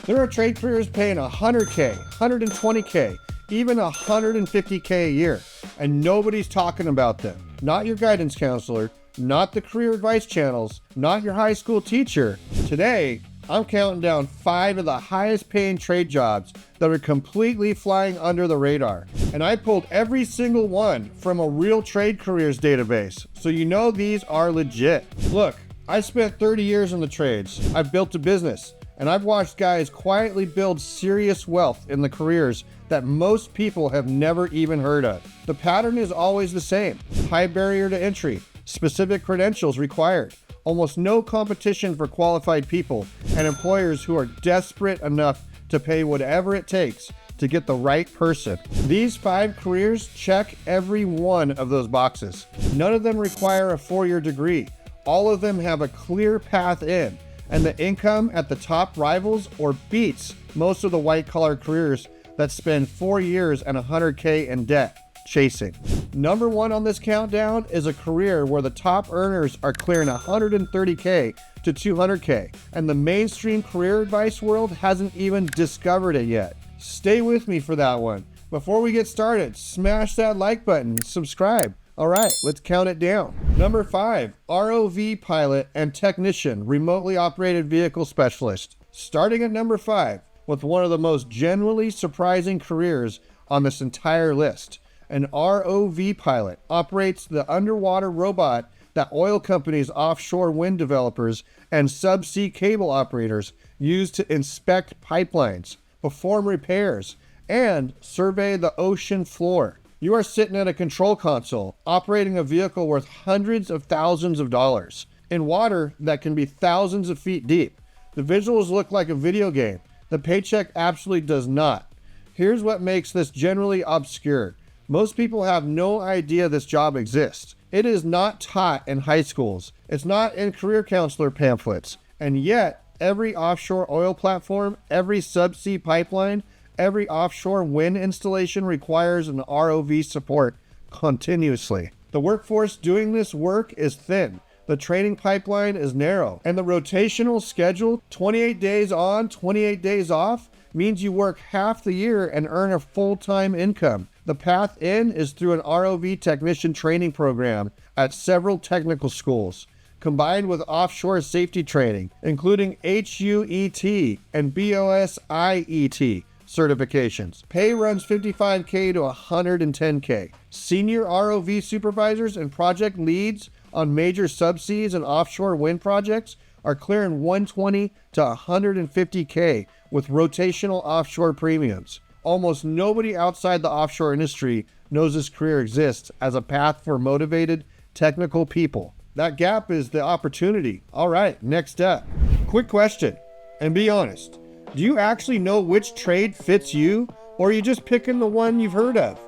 There are trade careers paying 100K, 120K, even 150K a year, and nobody's talking about them. Not your guidance counselor, not the career advice channels, not your high school teacher. Today, I'm counting down 5 of the highest paying trade jobs that are completely flying under the radar. And I pulled every single one from a real trade careers database, so you know these are legit. Look, I spent 30 years in the trades. I've built a business, and I've watched guys quietly build serious wealth in the careers that most people have never even heard of. The pattern is always the same. High barrier to entry, specific credentials required, almost no competition for qualified people, and employers who are desperate enough to pay whatever it takes to get the right person. These 5 careers check every one of those boxes. None of them require a 4-year degree. All of them have a clear path in, and the income at the top rivals or beats most of the white-collar careers that spend 4 years and 100K in debt chasing. Number 1 on this countdown is a career where the top earners are clearing 130K to 200K, and the mainstream career advice world hasn't even discovered it yet. Stay with me for that one. Before we get started, smash that like button, subscribe. All right, let's count it down. Number 5, ROV pilot and technician, remotely operated vehicle specialist. Starting at number 5 with one of the most genuinely surprising careers on this entire list. An ROV pilot operates the underwater robot that oil companies, offshore wind developers, and subsea cable operators use to inspect pipelines, perform repairs, and survey the ocean floor. You are sitting at a control console, operating a vehicle worth hundreds of thousands of dollars in water that can be thousands of feet deep. The visuals look like a video game. The paycheck absolutely does not. Here's what makes this generally obscure. Most people have no idea this job exists. It is not taught in high schools. It's not in career counselor pamphlets. And yet, every offshore oil platform, every subsea pipeline, every offshore wind installation requires an ROV support continuously. The workforce doing this work is thin. The training pipeline is narrow. And the rotational schedule, 28 days on, 28 days off, means you work half the year and earn a full-time income. The path in is through an ROV technician training program at several technical schools, combined with offshore safety training, including HUET and BOSIET certifications. Pay runs 55K to 110K. Senior ROV supervisors and project leads on major subseas and offshore wind projects are clearing 120 to 150K with rotational offshore premiums. Almost nobody outside the offshore industry knows this career exists as a path for motivated, technical people. That gap is the opportunity. All right, next up. Quick question, and be honest. Do you actually know which trade fits you, or are you just picking the one you've heard of?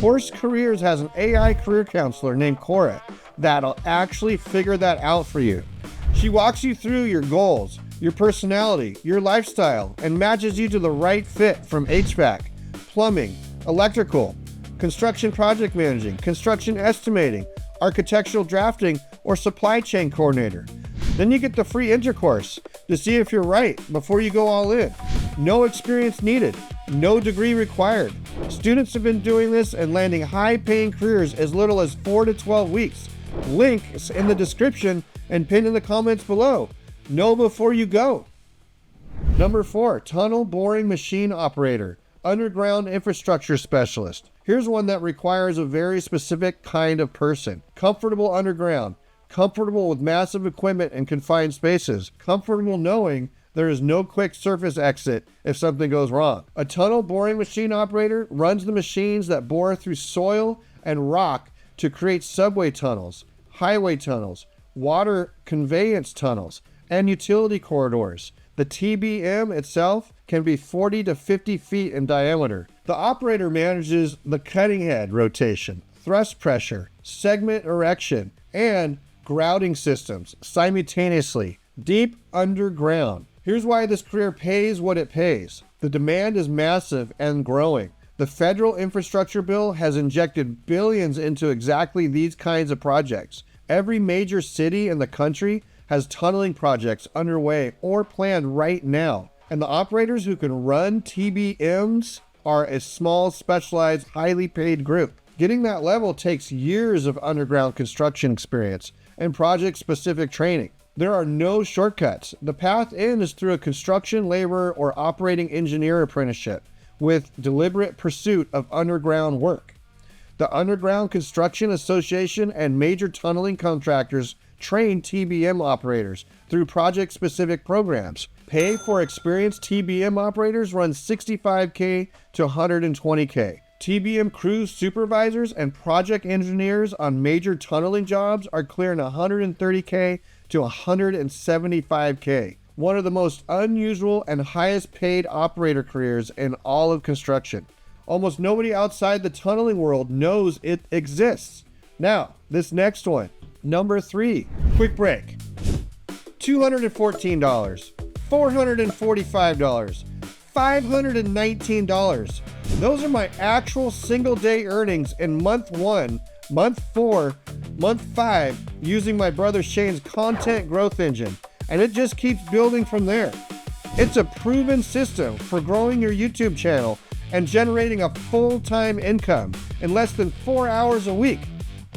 Course Careers has an AI career counselor named Coura that'll actually figure that out for you. She walks you through your goals, your personality, your lifestyle, and matches you to the right fit from HVAC, plumbing, electrical, construction project managing, construction estimating, architectural drafting, or supply chain coordinator. Then you get the free intercourse to see if you're right before you go all in. No experience needed, no degree required. Students have been doing this and landing high-paying careers as little as 4 to 12 weeks. Link is in the description and pinned in the comments below. Know before you go. Number 4, tunnel boring machine operator, underground infrastructure specialist. Here's one that requires a very specific kind of person. Comfortable underground, comfortable with massive equipment and confined spaces, comfortable knowing there is no quick surface exit if something goes wrong. A tunnel boring machine operator runs the machines that bore through soil and rock to create subway tunnels, highway tunnels, water conveyance tunnels, and utility corridors. The TBM itself can be 40 to 50 feet in diameter. The operator manages the cutting head rotation, thrust pressure, segment erection, and grouting systems simultaneously, deep underground. Here's why this career pays what it pays. The demand is massive and growing. The federal infrastructure bill has injected billions into exactly these kinds of projects. Every major city in the country has tunneling projects underway or planned right now. And the operators who can run TBMs are a small, specialized, highly paid group. Getting that level takes years of underground construction experience and project-specific training. There are no shortcuts. The path in is through a construction laborer or operating engineer apprenticeship with deliberate pursuit of underground work. The Underground Construction Association and major tunneling contractors train TBM operators through project-specific programs. Pay for experienced TBM operators runs $65K to $120K. TBM crew supervisors and project engineers on major tunneling jobs are clearing $130K to $175K. One of the most unusual and highest paid operator careers in all of construction. Almost nobody outside the tunneling world knows it exists. Now, this next one, number 3, quick break. $214, $445, $519. Those are my actual single day earnings in month 1, month 4, month 5 using my brother Shane's content growth engine, and it just keeps building from there. It's a proven system for growing your YouTube channel and generating a full-time income in less than 4 hours a week.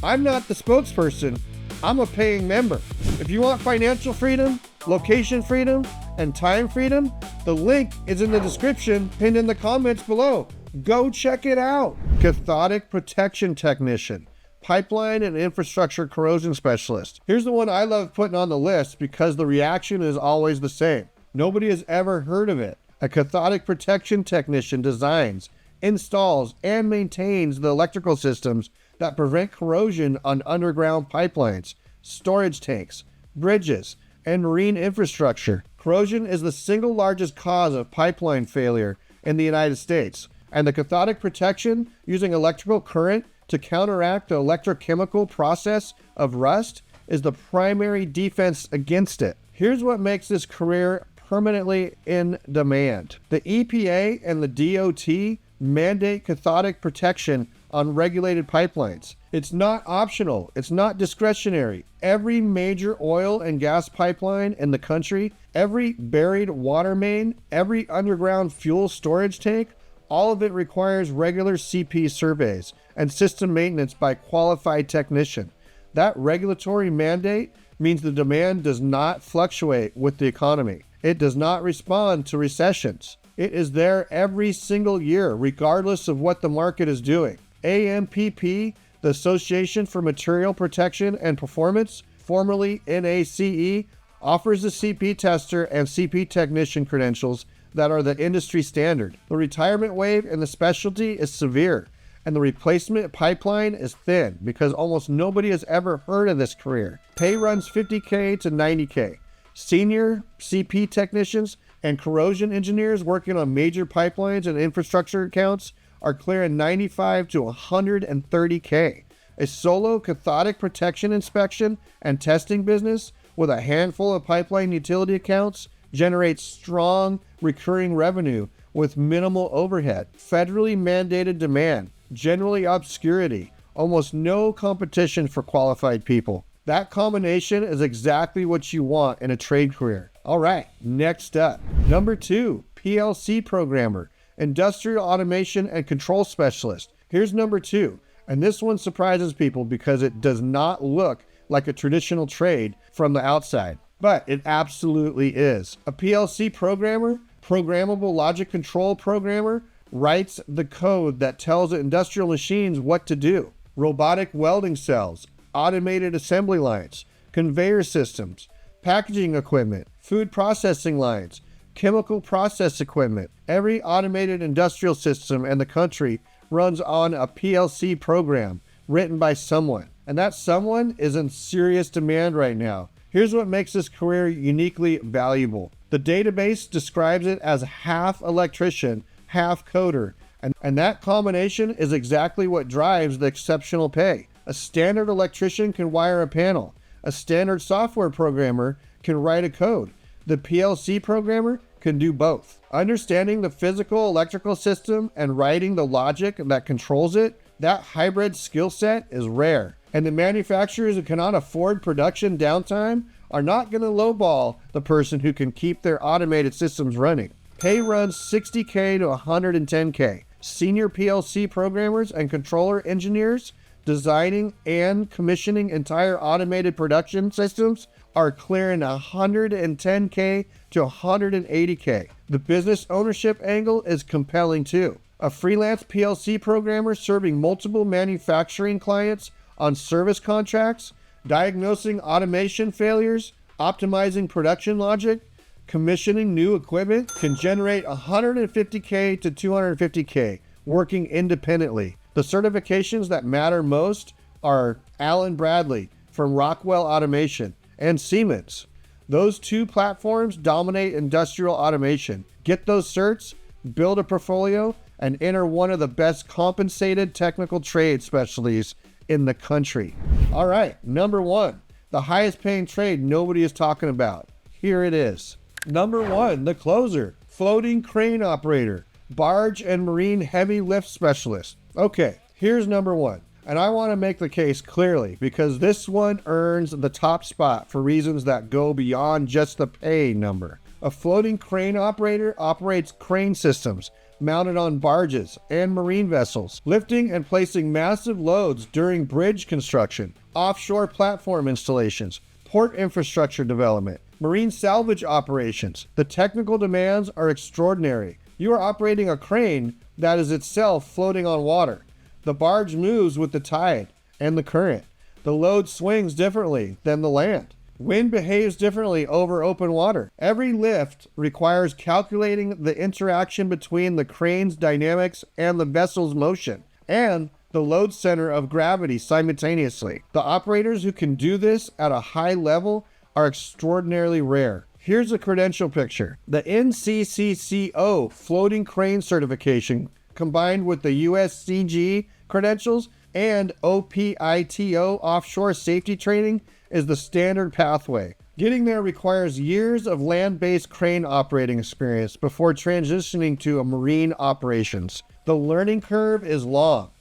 I'm not the spokesperson, I'm a paying member. If you want financial freedom, location freedom, and time freedom, the link is in the description pinned in the comments below. Go check it out. Cathodic Protection Technician, Pipeline and Infrastructure Corrosion Specialist. Here's the one I love putting on the list because the reaction is always the same. Nobody has ever heard of it. A cathodic protection technician designs, installs, and maintains the electrical systems that prevent corrosion on underground pipelines, storage tanks, bridges, and marine infrastructure. Corrosion is the single largest cause of pipeline failure in the United States, and the cathodic protection using electrical current to counteract the electrochemical process of rust is the primary defense against it. Here's what makes this career permanently in demand. The EPA and the DOT mandate cathodic protection on regulated pipelines. It's not optional. It's not discretionary. Every major oil and gas pipeline in the country, every buried water main, every underground fuel storage tank, all of it requires regular CP surveys and system maintenance by qualified technician. That regulatory mandate means the demand does not fluctuate with the economy. It does not respond to recessions. It is there every single year, regardless of what the market is doing. AMPP, the Association for Material Protection and Performance, formerly NACE, offers a CP tester and CP technician credentials that are the industry standard. The retirement wave in the specialty is severe, and the replacement pipeline is thin because almost nobody has ever heard of this career. Pay runs $50K to $90K. Senior CP technicians and corrosion engineers working on major pipelines and infrastructure accounts are clearing $95 to $130K. A solo cathodic protection inspection and testing business with a handful of pipeline utility accounts generates strong recurring revenue with minimal overhead. Federally mandated demand, generally obscurity, almost no competition for qualified people. That combination is exactly what you want in a trade career. All right, next up. Number 2, PLC programmer, industrial automation and control specialist. Here's number 2, and this one surprises people because it does not look like a traditional trade from the outside, but it absolutely is. A PLC programmer, programmable logic control programmer, writes the code that tells industrial machines what to do. Robotic welding cells, automated assembly lines, conveyor systems, packaging equipment, food processing lines, chemical process equipment. Every automated industrial system in the country runs on a PLC program written by someone, and that someone is in serious demand right now. Here's what makes this career uniquely valuable. The database describes it as half electrician, half coder, and that combination is exactly what drives the exceptional pay. A standard electrician can wire a panel. A standard software programmer can write a code. The PLC programmer can do both. Understanding the physical electrical system and writing the logic that controls it, that hybrid skill set is rare. And the manufacturers who cannot afford production downtime are not going to lowball the person who can keep their automated systems running. Pay runs 60K to 110K. Senior PLC programmers and controller engineers designing and commissioning entire automated production systems are clearing 110K to 180K. The business ownership angle is compelling too. A freelance PLC programmer serving multiple manufacturing clients on service contracts, diagnosing automation failures, optimizing production logic, commissioning new equipment can generate 150K to 250K working independently. The certifications that matter most are Allen Bradley from Rockwell Automation and Siemens. Those two platforms dominate industrial automation. Get those certs, build a portfolio, and enter one of the best compensated technical trade specialties in the country. All right, number one, the highest paying trade nobody is talking about. Here it is. Number one, the closer, floating crane operator, barge and marine heavy lift specialist. Okay, here's number one. And I want to make the case clearly because this one earns the top spot for reasons that go beyond just the pay number. A floating crane operator operates crane systems mounted on barges and marine vessels, lifting and placing massive loads during bridge construction, offshore platform installations, port infrastructure development, marine salvage operations. The technical demands are extraordinary. You are operating a crane that is itself floating on water. The barge moves with the tide and the current. The load swings differently than the land. Wind behaves differently over open water. Every lift requires calculating the interaction between the crane's dynamics and the vessel's motion, and the load center of gravity simultaneously. The operators who can do this at a high level are extraordinarily rare. Here's a credential picture. The NCCCO floating crane certification combined with the USCG credentials and OPITO offshore safety training is the standard pathway. Getting there requires years of land-based crane operating experience before transitioning to a marine operations. The learning curve is long,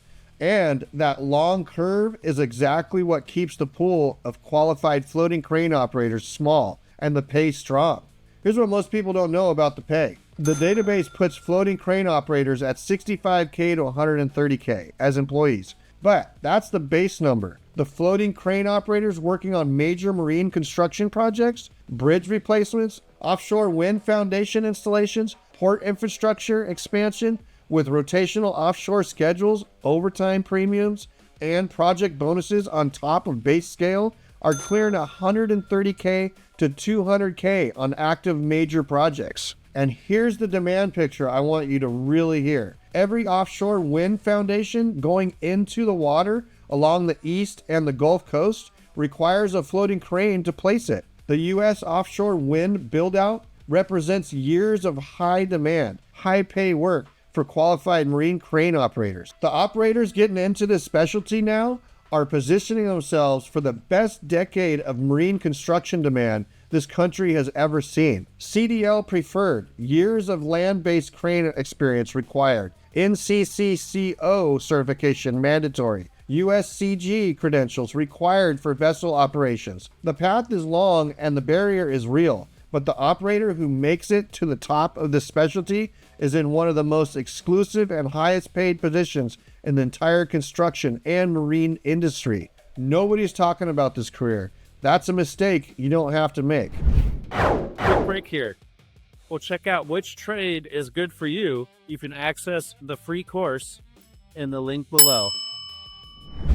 and that long curve is exactly what keeps the pool of qualified floating crane operators small and the pay strong. Here's what most people don't know about the pay. The database puts floating crane operators at 65K to 130K as employees, but that's the base number. The floating crane operators working on major marine construction projects, bridge replacements, offshore wind foundation installations, port infrastructure expansion with rotational offshore schedules, overtime premiums, and project bonuses on top of base scale are clearing 130K to 200K on active major projects. And here's the demand picture I want you to really hear. Every offshore wind foundation going into the water along the east and the Gulf Coast requires a floating crane to place it. The U.S. offshore wind build-out represents years of high demand, high pay work for qualified marine crane operators. The operators getting into this specialty now are positioning themselves for the best decade of marine construction demand this country has ever seen. CDL preferred, years of land-based crane experience required. NCCCO certification mandatory. USCG credentials required for vessel operations. The path is long and the barrier is real, but the operator who makes it to the top of this specialty is in one of the most exclusive and highest paid positions in the entire construction and marine industry. Nobody's talking about this career. That's a mistake you don't have to make. Quick break here. We'll check out which trade is good for you. You can access the free course in the link below.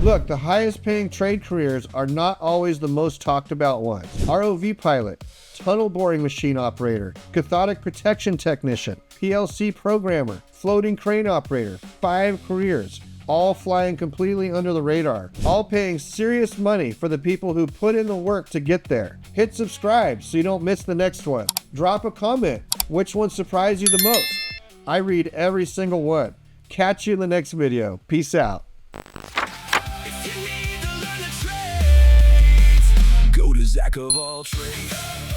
Look, the highest paying trade careers are not always the most talked about ones. ROV pilot, tunnel boring machine operator, cathodic protection technician, PLC programmer, floating crane operator, 5 careers, all flying completely under the radar, all paying serious money for the people who put in the work to get there. Hit subscribe so you don't miss the next one. Drop a comment. Which one surprised you the most? I read every single one. Catch you in the next video. Peace out. Go to Zach of all trades.